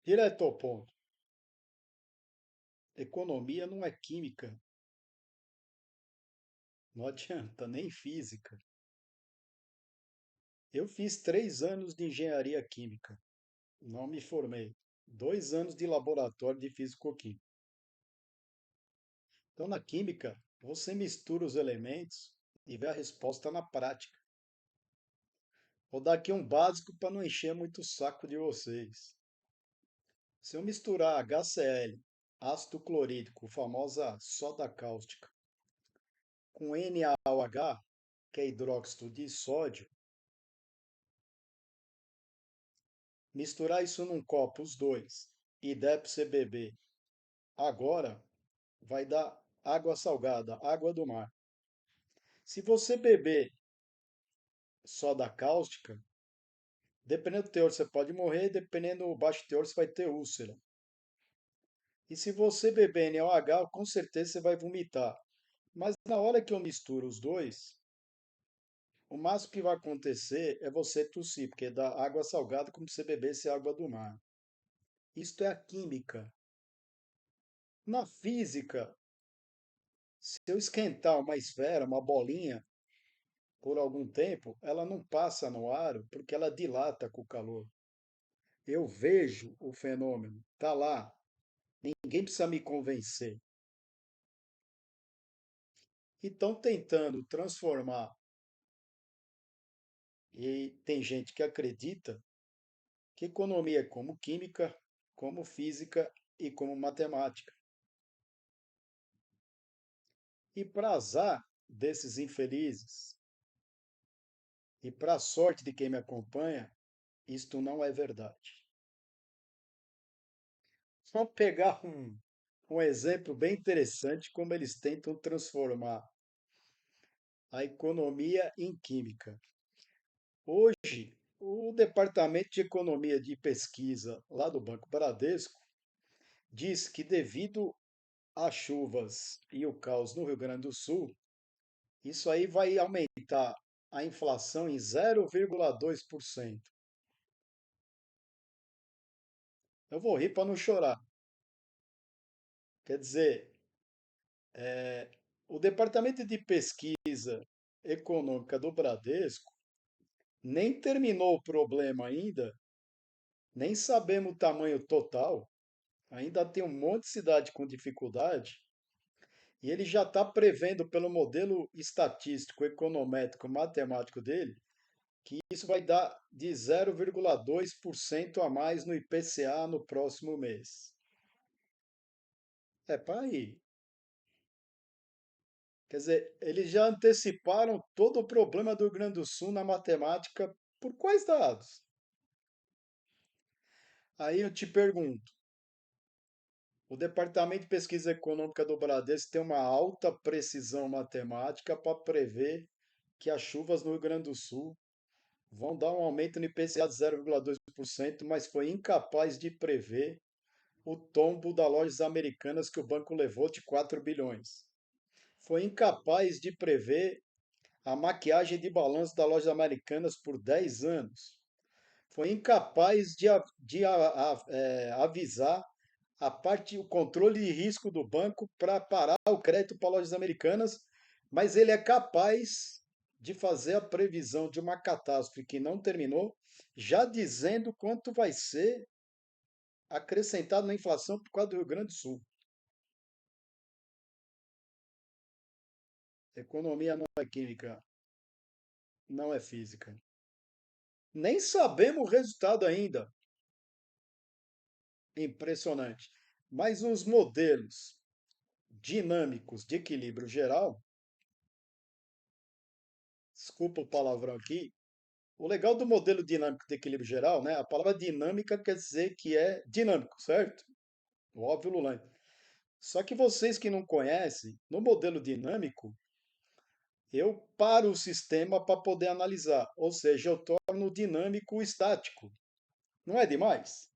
Direto ao ponto. Economia não é química, não adianta, nem física. Eu fiz 3 anos de engenharia química, não me formei. 2 anos de laboratório de físico-química. Então, na química, você mistura os elementos e vê a resposta na prática. Vou dar aqui um básico para não encher muito o saco de vocês. Se eu misturar HCl, ácido clorídrico, famosa soda cáustica, com NaOH, que é hidróxido de sódio, misturar isso num copo, os dois, e der para você beber agora, vai dar água salgada, água do mar. Se você beber soda cáustica, dependendo do teor, você pode morrer, dependendo do baixo teor, você vai ter úlcera. E se você beber NaOH, com certeza você vai vomitar. Mas na hora que eu misturo os dois, o máximo que vai acontecer é você tossir, porque dá água salgada como se você bebesse água do mar. Isto é a química. Na física, se eu esquentar uma esfera, uma bolinha, por algum tempo, ela não passa no aro porque ela dilata com o calor. Eu vejo o fenômeno, está lá. Ninguém precisa me convencer. E estão tentando transformar, e tem gente que acredita, que economia é como química, como física e como matemática. E para azar desses infelizes, e para a sorte de quem me acompanha, isto não é verdade. Vamos pegar um exemplo bem interessante como eles tentam transformar a economia em química. Hoje, o Departamento de Economia de Pesquisa lá do Banco Bradesco diz que devido às chuvas e o caos no Rio Grande do Sul, isso aí vai aumentar a inflação em 0,2%. Eu vou rir para não chorar. Quer dizer, o Departamento de Pesquisa Econômica do Bradesco nem terminou o problema ainda, nem sabemos o tamanho total, ainda tem um monte de cidade com dificuldade, e ele já está prevendo, pelo modelo estatístico, econométrico, matemático dele, que isso vai dar de 0,2% a mais no IPCA no próximo mês. É para aí. Quer dizer, eles já anteciparam todo o problema do Rio Grande do Sul na matemática por quais dados? Aí eu te pergunto, o Departamento de Pesquisa Econômica do Bradesco tem uma alta precisão matemática para prever que as chuvas no Rio Grande do Sul vão dar um aumento no IPCA de 0,2%, mas foi incapaz de prever o tombo das lojas americanas que o banco levou de 4 bilhões. Foi incapaz de prever a maquiagem de balanço das lojas americanas por 10 anos. Foi incapaz de avisar a parte, o controle de risco do banco para parar o crédito para lojas americanas, mas ele é capaz de fazer a previsão de uma catástrofe que não terminou, já dizendo quanto vai ser acrescentado na inflação por causa do Rio Grande do Sul. Economia não é química, não é física. Nem sabemos o resultado ainda. Impressionante. Mas os modelos dinâmicos de equilíbrio geral, desculpa o palavrão aqui, o legal do modelo dinâmico de equilíbrio geral, né? A palavra dinâmica quer dizer que é dinâmico, certo? O óbvio Lulante. Só que vocês que não conhecem, no modelo dinâmico, eu paro o sistema para poder analisar, ou seja, eu torno o dinâmico estático. Não é demais?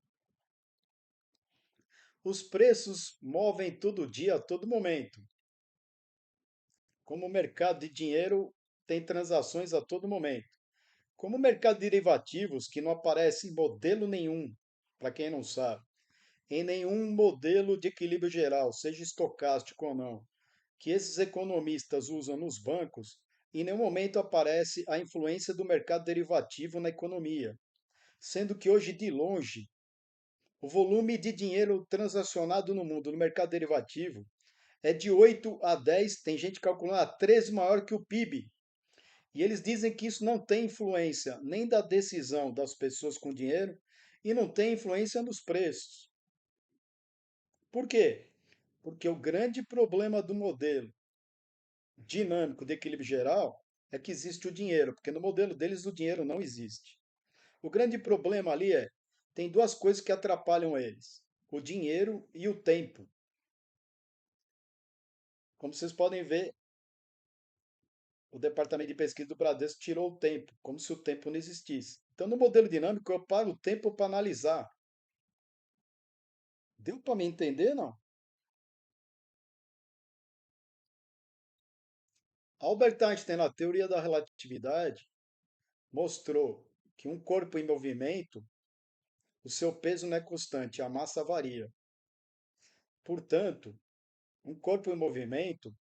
Os preços movem todo dia, a todo momento. Como o mercado de dinheiro tem transações a todo momento. Como o mercado de derivativos, que não aparece em modelo nenhum, para quem não sabe. em nenhum modelo de equilíbrio geral, seja estocástico ou não, que esses economistas usam nos bancos, em nenhum momento aparece a influência do mercado derivativo na economia, sendo que hoje, de longe, o volume de dinheiro transacionado no mundo no mercado derivativo é de 8 a 10, tem gente calculando a 13 maior que o PIB. E eles dizem que isso não tem influência nem da decisão das pessoas com dinheiro e não tem influência nos preços. Por quê? Porque o grande problema do modelo dinâmico de equilíbrio geral é que existe o dinheiro, porque no modelo deles o dinheiro não existe. O grande problema ali é, tem duas coisas que atrapalham eles: o dinheiro e o tempo. Como vocês podem ver, o departamento de pesquisa do Bradesco tirou o tempo, como se o tempo não existisse. Então, no modelo dinâmico, eu paro o tempo para analisar. Deu para me entender, não? Albert Einstein, na teoria da relatividade, mostrou que um corpo em movimento, o seu peso não é constante, a massa varia. Portanto, um corpo em movimento,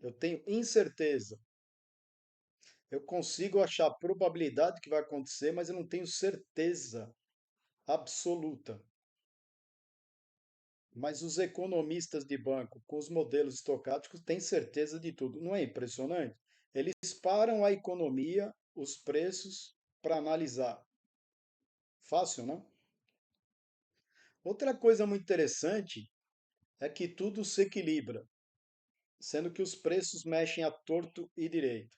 eu tenho incerteza. Eu consigo achar a probabilidade que vai acontecer, mas eu não tenho certeza absoluta. Mas os economistas de banco, com os modelos estocásticos, têm certeza de tudo. Não é impressionante? Eles param a economia, os preços, para analisar. Fácil, não? Outra coisa muito interessante é que tudo se equilibra, sendo que os preços mexem a torto e direito.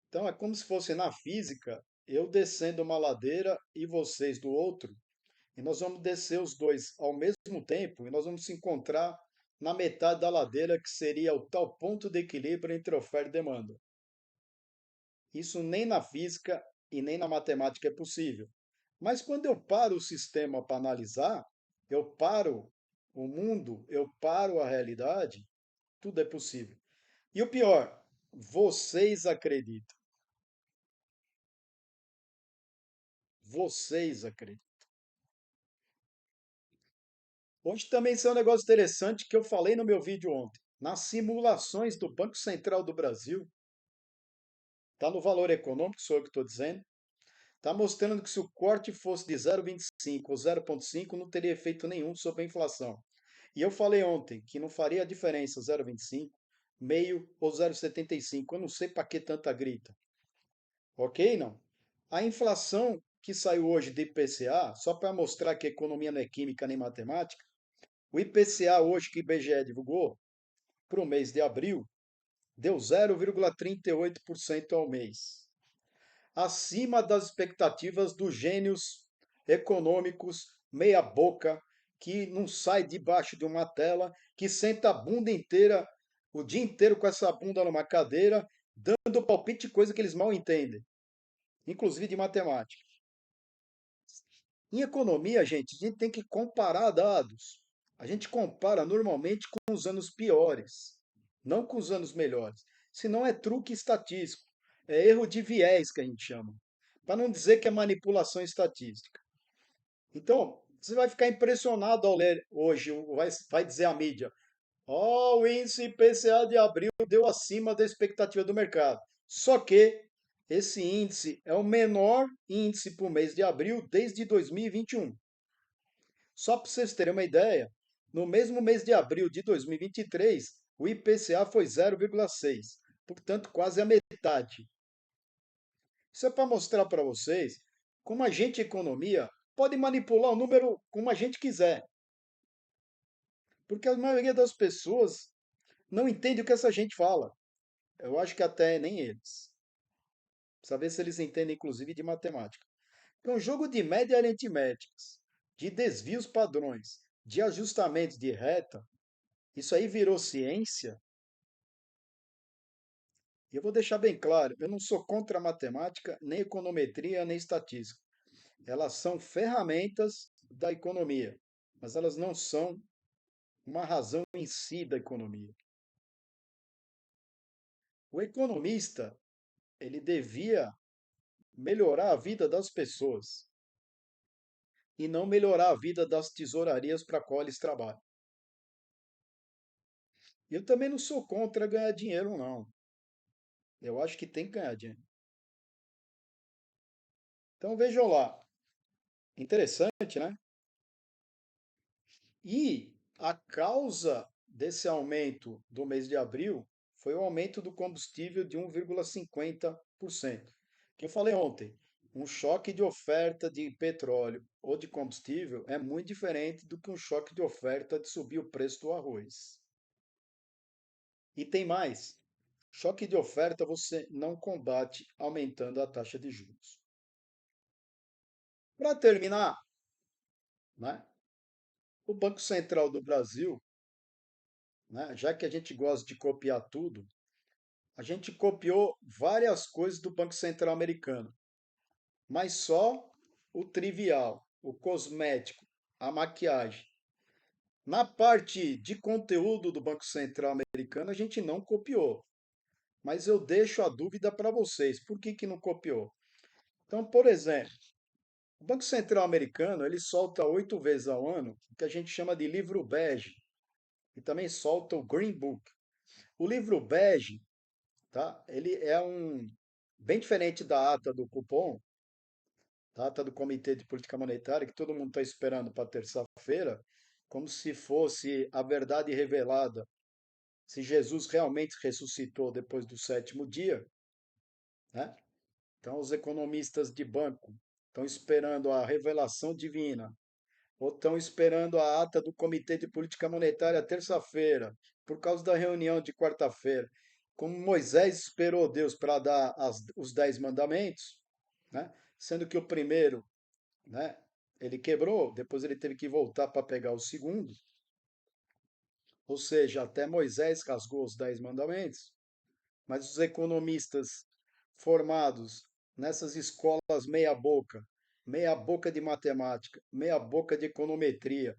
Então é como se fosse na física, eu descendo uma ladeira e vocês do outro, e nós vamos descer os dois ao mesmo tempo e nós vamos se encontrar na metade da ladeira, que seria o tal ponto de equilíbrio entre oferta e demanda. Isso nem na física e nem na matemática é possível. Mas quando eu paro o sistema para analisar, eu paro o mundo, eu paro a realidade, tudo é possível. E o pior, vocês acreditam. Vocês acreditam. Hoje também isso é um negócio interessante que eu falei no meu vídeo ontem. Nas simulações do Banco Central do Brasil, está no valor econômico, sou eu que estou dizendo, está mostrando que se o corte fosse de 0,25 ou 0,5, não teria efeito nenhum sobre a inflação. E eu falei ontem que não faria diferença 0,25, meio ou 0,75. Eu não sei para que tanta grita. Ok, não? A inflação que saiu hoje de IPCA, só para mostrar que a economia não é química nem matemática, o IPCA hoje que o IBGE divulgou, para o mês de abril, deu 0,38% ao mês, acima das expectativas dos gênios econômicos meia-boca, que não sai debaixo de uma tela, que senta a bunda inteira, o dia inteiro com essa bunda numa cadeira, dando palpite de coisa que eles mal entendem, inclusive de matemática. Em economia, a gente tem que comparar dados. A gente compara normalmente com os anos piores, não com os anos melhores. Senão é truque estatístico, é erro de viés que a gente chama, para não dizer que é manipulação estatística. Então, você vai ficar impressionado ao ler hoje, vai dizer a mídia, ó, o índice IPCA de abril deu acima da expectativa do mercado. Só que esse índice é o menor índice para o mês de abril desde 2021. Só para vocês terem uma ideia, no mesmo mês de abril de 2023, o IPCA foi 0,6, portanto, quase a metade. Isso é para mostrar para vocês como a gente, economia, pode manipular o número como a gente quiser. Porque a maioria das pessoas não entende o que essa gente fala. Eu acho que até nem eles. Precisa ver se eles entendem, inclusive, de matemática. É um jogo de média aritméticas, de desvios padrões, de ajustamentos de reta. Isso aí virou ciência. E eu vou deixar bem claro, eu não sou contra a matemática, nem econometria, nem estatística. Elas são ferramentas da economia, mas elas não são uma razão em si da economia. O economista, ele devia melhorar a vida das pessoas. e não melhorar a vida das tesourarias para qual eles trabalham. Eu também não sou contra ganhar dinheiro, não. Eu acho que tem que ganhar dinheiro. Então vejam lá, interessante, né? E a causa desse aumento do mês de abril foi o aumento do combustível de 1,50%. Que eu falei ontem, um choque de oferta de petróleo ou de combustível é muito diferente do que um choque de oferta de subir o preço do arroz. E tem mais. Choque de oferta você não combate aumentando a taxa de juros. Para terminar, né, o Banco Central do Brasil, né, já que a gente gosta de copiar tudo, a gente copiou várias coisas do Banco Central americano, mas só o trivial, o cosmético, a maquiagem. Na parte de conteúdo do Banco Central americano, a gente não copiou, mas eu deixo a dúvida para vocês. Por que que não copiou? Então, por exemplo, o Banco Central americano, ele solta 8 vezes ao ano o que a gente chama de livro bege e também solta o Green Book. O livro bege, tá? Ele é bem diferente da ata do cupom, da ata do Comitê de Política Monetária, que todo mundo está esperando para terça-feira, como se fosse a verdade revelada, se Jesus realmente ressuscitou depois do sétimo dia, né? Então, os economistas de banco estão esperando a revelação divina, ou estão esperando a ata do Comitê de Política Monetária terça-feira, por causa da reunião de quarta-feira. Como Moisés esperou Deus para dar os 10 mandamentos, né? Sendo que o primeiro, né, ele quebrou, depois ele teve que voltar para pegar o segundo, ou seja, até Moisés rasgou os 10 mandamentos. Mas os economistas formados nessas escolas meia boca de matemática, meia boca de econometria,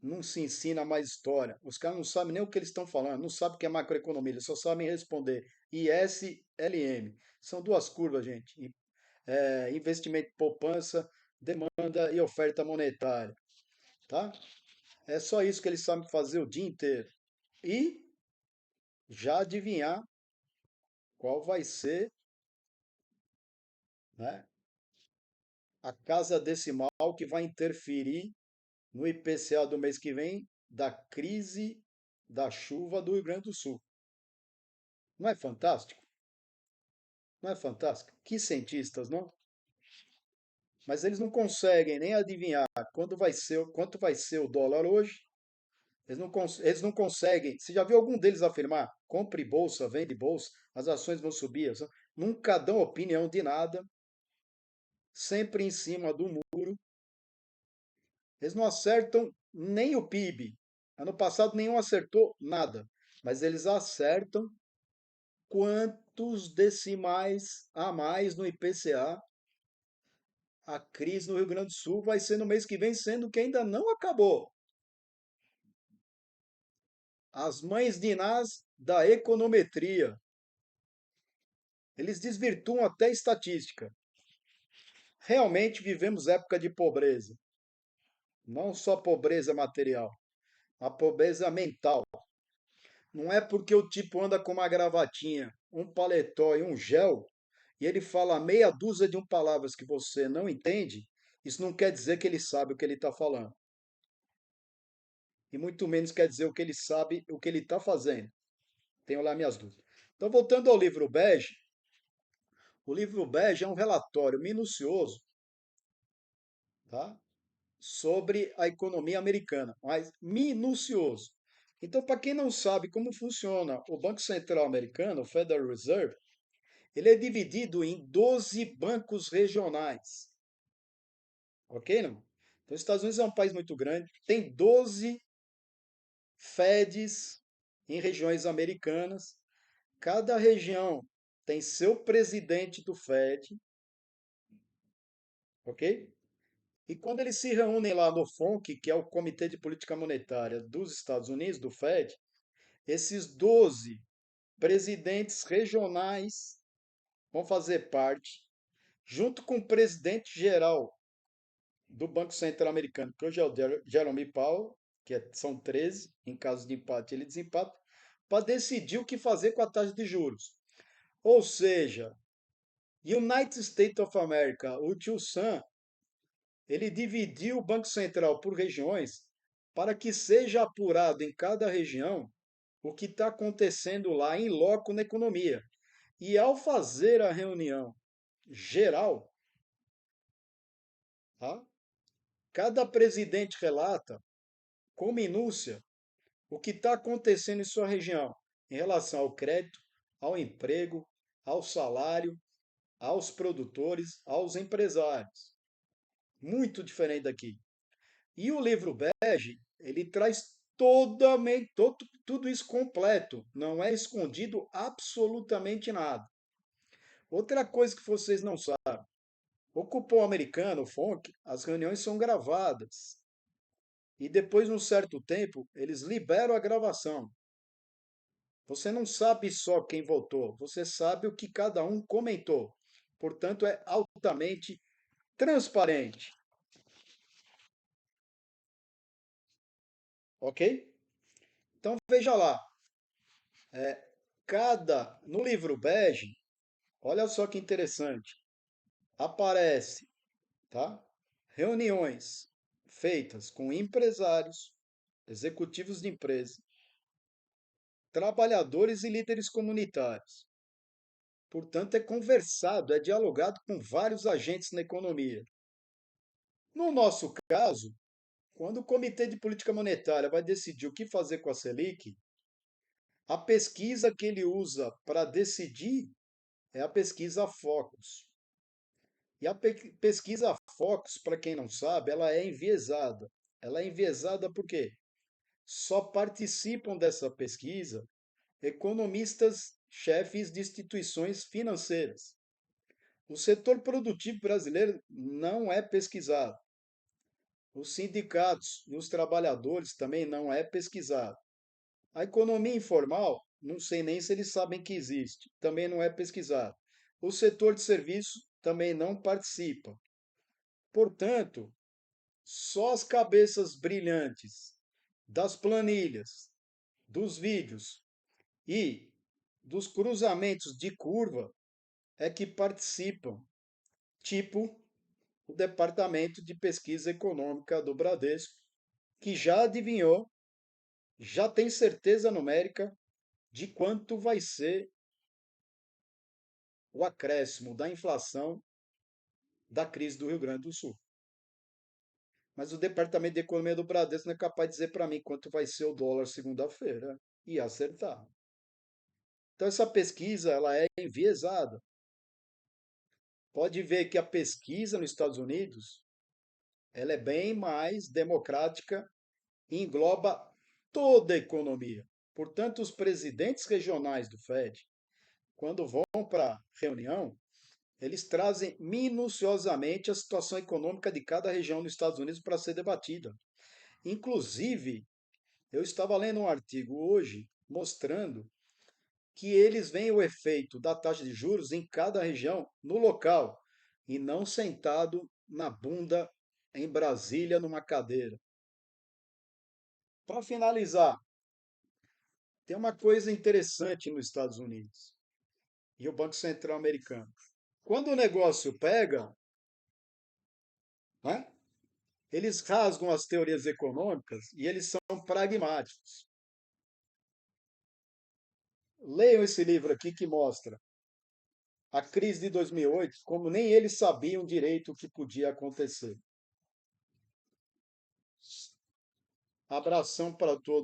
não se ensina mais história. Os caras não sabem nem o que eles estão falando, não sabem o que é macroeconomia, eles só sabem responder IS, LM. São duas curvas, gente. Investimento e poupança, demanda e oferta monetária, tá? É só isso que eles sabem fazer o dia inteiro. E já adivinhar qual vai ser, né, a casa decimal que vai interferir no IPCA do mês que vem da crise da chuva do Rio Grande do Sul. Não é fantástico? Não é fantástico? Que cientistas, não? Mas eles não conseguem nem adivinhar quanto vai ser o dólar hoje. Eles não conseguem. Você já viu algum deles afirmar? Compre bolsa, vende bolsa, as ações vão subir. Nunca dão opinião de nada, sempre em cima do muro. Eles não acertam nem o PIB. Ano passado nenhum acertou nada. Mas eles acertam quantos decimais a mais no IPCA. A crise no Rio Grande do Sul vai ser no mês que vem, sendo que ainda não acabou. As mães de Inás da econometria. Eles desvirtuam até estatística. Realmente vivemos época de pobreza. Não só pobreza material, a pobreza mental. Não é porque o tipo anda com uma gravatinha, um paletó e um gel, e ele fala meia dúzia de palavras que você não entende, isso não quer dizer que ele sabe o que ele está falando. E muito menos quer dizer o que ele sabe, o que ele está fazendo. Tenho lá minhas dúvidas. Então, voltando ao livro bege, o livro bege é um relatório minucioso, tá, sobre a economia americana, mas minucioso. Então, para quem não sabe como funciona o Banco Central americano, o Federal Reserve, ele é dividido em 12 bancos regionais. Ok, não? Então, os Estados Unidos é um país muito grande, tem 12 Feds em regiões americanas. Cada região tem seu presidente do Fed, ok? E quando eles se reúnem lá no FONC, que é o Comitê de Política Monetária dos Estados Unidos, do Fed, esses 12 presidentes regionais vão fazer parte, junto com o presidente geral do Banco Central americano, que hoje é o Jerome Powell, são 13, em caso de empate ele desempata, para decidir o que fazer com a taxa de juros. Ou seja, United States of America, o tio Sam, ele dividiu o Banco Central por regiões para que seja apurado em cada região o que está acontecendo lá em loco na economia. E ao fazer a reunião geral, tá? Cada presidente relata com minúcia o que está acontecendo em sua região em relação ao crédito, ao emprego, ao salário, aos produtores, aos empresários. Muito diferente daqui. E o livro bege, ele traz tudo isso completo, não é escondido absolutamente nada. Outra coisa que vocês não sabem, o cupom americano, o FONC, as reuniões são gravadas. E depois de um certo tempo, eles liberam a gravação. Você não sabe só quem votou, você sabe o que cada um comentou. Portanto, é altamente transparente. Ok? Então veja lá, no livro bege, olha só que interessante, aparece, tá? Reuniões feitas com empresários, executivos de empresa, trabalhadores e líderes comunitários. Portanto, é conversado, é dialogado com vários agentes na economia. No nosso caso, quando o Comitê de Política Monetária vai decidir o que fazer com a Selic, a pesquisa que ele usa para decidir é a pesquisa Focus. E a pesquisa Focus, para quem não sabe, ela é enviesada. Ela é enviesada por quê? Só participam dessa pesquisa economistas chefes de instituições financeiras. O setor produtivo brasileiro não é pesquisado. Os sindicatos e os trabalhadores também não é pesquisado. A economia informal, não sei nem se eles sabem que existe, também não é pesquisado. O setor de serviço também não participa. Portanto, só as cabeças brilhantes das planilhas, dos vídeos e dos cruzamentos de curva é que participam, tipo o Departamento de Pesquisa Econômica do Bradesco, que já adivinhou, já tem certeza numérica de quanto vai ser o acréscimo da inflação da crise do Rio Grande do Sul. Mas o Departamento de Economia do Bradesco não é capaz de dizer para mim quanto vai ser o dólar segunda-feira e acertar. Então essa pesquisa ela é enviesada. Pode ver que a pesquisa nos Estados Unidos ela é bem mais democrática e engloba toda a economia. Portanto, os presidentes regionais do Fed, quando vão para a reunião, eles trazem minuciosamente a situação econômica de cada região dos Estados Unidos para ser debatida. Inclusive, eu estava lendo um artigo hoje mostrando que eles veem o efeito da taxa de juros em cada região no local e não sentado na bunda em Brasília numa cadeira. Para finalizar, tem uma coisa interessante nos Estados Unidos e o Banco Central americano. Quando o negócio pega, né, eles rasgam as teorias econômicas e eles são pragmáticos. Leiam esse livro aqui que mostra a crise de 2008, como nem eles sabiam direito o que podia acontecer. Abração para todos.